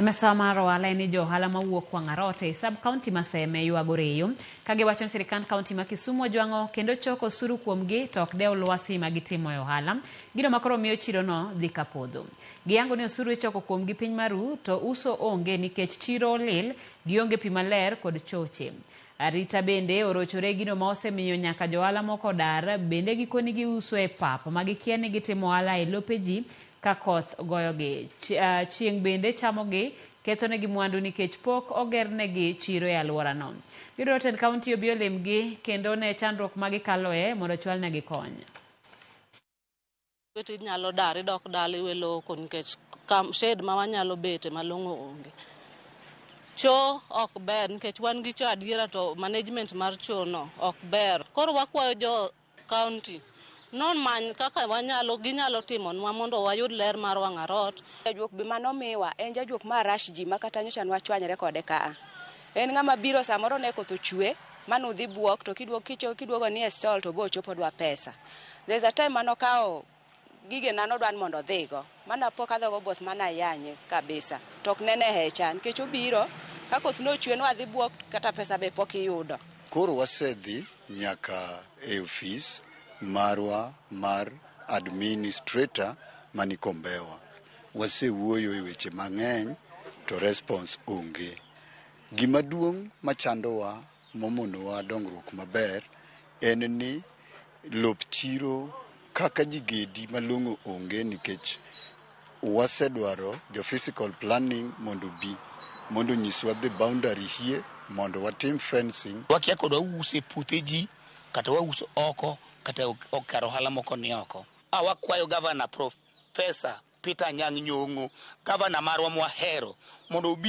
Mesa mar ohala ni jo ohala mawuok Wang'arote sub-county Maseme ywago reyo kagiwacho ni sirikand kaunti ma Kisumu ojwang'o kendo choko osuru kuomgi to ok dew lwasi ma gitimo e ohala. Gino makoro miyo chirono dhi kapodho. Giyango ni osuru ichoko kuomgi piny maru to uso onge nikech chiro olil, gionge pi maler kod choche. Arita bende orochore gino ma osemiyo nyaka jo ohala moko dar bende gikoni giuso e pap ma gikia ni gitimo ohala e lope ji ka koth goyogi. Chieng' bende chamogi kethonegi mwandu nikech pok ogernegi chiro e alworano. Gidwaro tend kaunti obi olemgi kendo ne chandruok ma gikaloe mondo chwalnegi kony. Beti nyalo dar idok dala iwelo nikech shed ma wanyalo bete malong'o onge. Cho ok ber nikech wan gi cho adiera to management mar cho no ok ber. Koro wakwayo jo kaunti non many kaka ginyalo timonwa mondo wayud ler mar Wang'arot. Jajuok bi manomiwa en jajuok mar rush ji ma kata nyocha wachwanyre kode kaa. En ng'ama biro samoro ne koth ochwe manudhi buok to kiduogo ni e stall to bo chopo dwa pesa. There's a time manokao gige nano dwan mondo dhigo. Mana pok adhogo boss mana yanye kabisa. Tok nene hecha nikech obiro ka koth no ochwe no adhi buok kata pesa be pok iyudo. Koro wasedhi nyaka e office marwa mar administrator mani Kombewa. Wasewuoyo e weche mang'eny to response onge. Gima duong' machandowa momonowa dongruok maber en ni lop chiro kaka jigedi malong'o onge nikech wasedwaro jo physical planning mondo nyiswa the boundary here mondo watim fencing. Wakia kod wause puothe ji kata wauso oko kata okaro ohala moko ni oko. Wakwayo Governor Professor Peter Anyang' Nyong'o, Governor marwa mwahero mondo obi